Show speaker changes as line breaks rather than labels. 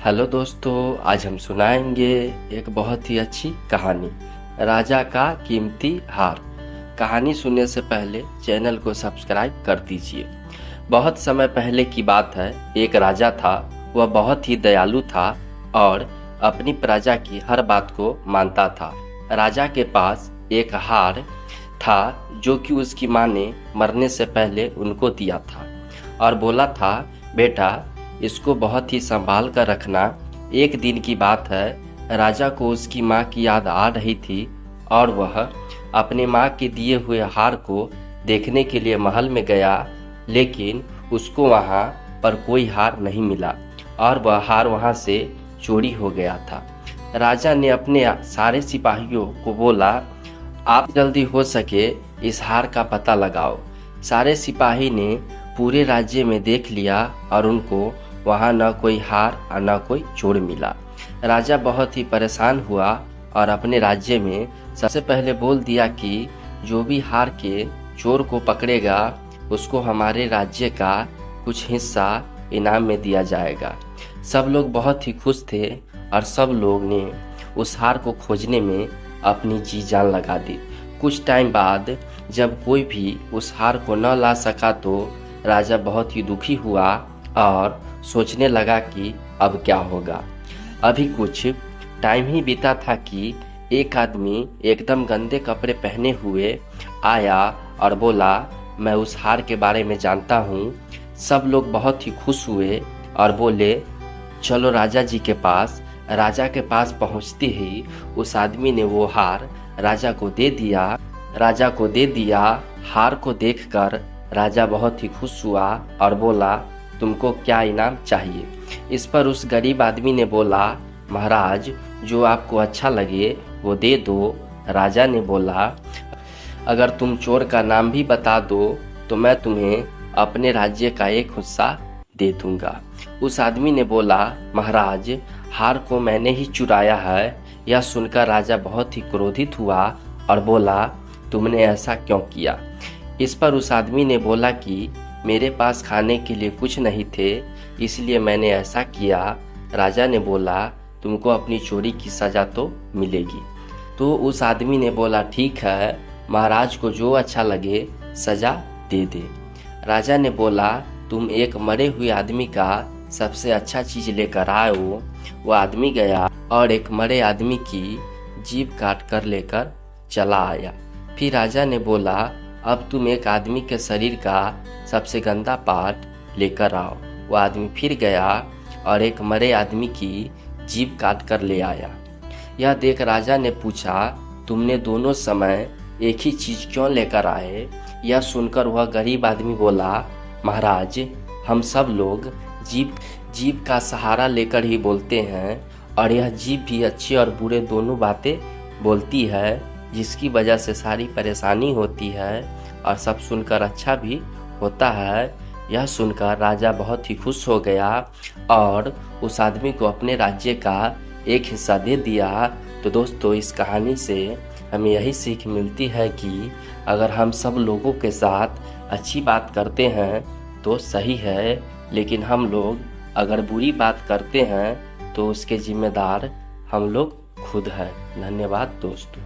Hello दोस्तों, आज हम सुनाएंगे एक बहुत ही अच्छी कहानी, राजा का कीमती हार। कहानी सुनने से पहले चैनल को सब्सक्राइब कर दीजिए। बहुत समय पहले की बात है। एक राजा था। वह बहुत ही दयालु था और अपनी प्रजा की हर बात को मानता था। राजा के पास एक हार था जो कि उसकी माँ ने मरने से पहले उनको दिया था और बोला था, बेटा इसको बहुत ही संभाल कर रखना। एक दिन की बात है, राजा को उसकी माँ की याद आ रही थी और वह अपने माँ के दिए हुए हार को देखने के लिए महल में गया, लेकिन उसको वहाँ पर कोई हार नहीं मिला और वह हार वहाँ से चोरी हो गया था। राजा ने अपने सारे सिपाहियों को बोला, आप जल्दी हो सके इस हार का पता लगाओ। सारे सिपाही ने पूरे राज्य में देख लिया और उनको वहाँ न कोई हार और न कोई चोर मिला। राजा बहुत ही परेशान हुआ और अपने राज्य में सबसे पहले बोल दिया कि जो भी हार के चोर को पकड़ेगा उसको हमारे राज्य का कुछ हिस्सा इनाम में दिया जाएगा। सब लोग बहुत ही खुश थे और सब लोग ने उस हार को खोजने में अपनी जी जान लगा दी। कुछ टाइम बाद जब कोई भी उस हार को न ला सका तो राजा बहुत ही दुखी हुआ और सोचने लगा कि अब क्या होगा। अभी कुछ टाइम ही बीता था कि एक आदमी एकदम गंदे कपड़े पहने हुए आया और बोला, मैं उस हार के बारे में जानता हूँ। सब लोग बहुत ही खुश हुए और बोले, चलो राजा जी के पास। राजा के पास पहुँचते ही उस आदमी ने वो हार राजा को दे दिया। हार को देखकर राजा बहुत ही खुश हुआ और बोला, तुमको क्या इनाम चाहिए? इस पर उस गरीब आदमी ने बोला, महाराज जो आपको अच्छा लगे वो दे दो। राजा ने बोला, अगर तुम चोर का नाम भी बता दो तो मैं तुम्हें अपने राज्य का एक हिस्सा दे दूंगा। उस आदमी ने बोला, महाराज हार को मैंने ही चुराया है। यह सुनकर राजा बहुत ही क्रोधित हुआ और बोला, तुमने ऐसा क्यों किया? इस पर उस आदमी ने बोला कि मेरे पास खाने के लिए कुछ नहीं थे, इसलिए मैंने ऐसा किया। राजा ने बोला, तुमको अपनी चोरी की सज़ा तो मिलेगी। तो उस आदमी ने बोला, ठीक है, महाराज को जो अच्छा लगे सज़ा दे दे। राजा ने बोला, तुम एक मरे हुए आदमी का सबसे अच्छा चीज़ लेकर आओ। वो आदमी गया और एक मरे आदमी की जीभ काट कर लेकर चला आया। फिर राजा ने बोला, अब तुम एक आदमी के शरीर का सबसे गंदा पार्ट लेकर आओ। वो आदमी फिर गया और एक मरे आदमी की जीभ काट कर ले आया। यह देख राजा ने पूछा, तुमने दोनों समय एक ही चीज़ क्यों लेकर आए? यह सुनकर वह गरीब आदमी बोला, महाराज हम सब लोग जीभ का सहारा लेकर ही बोलते हैं और यह जीभ भी अच्छी और बुरे दोनों बातें बोलती है, जिसकी वजह से सारी परेशानी होती है और सब सुनकर अच्छा भी होता है। यह सुनकर राजा बहुत ही खुश हो गया और उस आदमी को अपने राज्य का एक हिस्सा दे दिया। तो दोस्तों, इस कहानी से हमें यही सीख मिलती है कि अगर हम सब लोगों के साथ अच्छी बात करते हैं तो सही है, लेकिन हम लोग अगर बुरी बात करते हैं तो उसके जिम्मेदार हम लोग खुद हैं। धन्यवाद दोस्तों।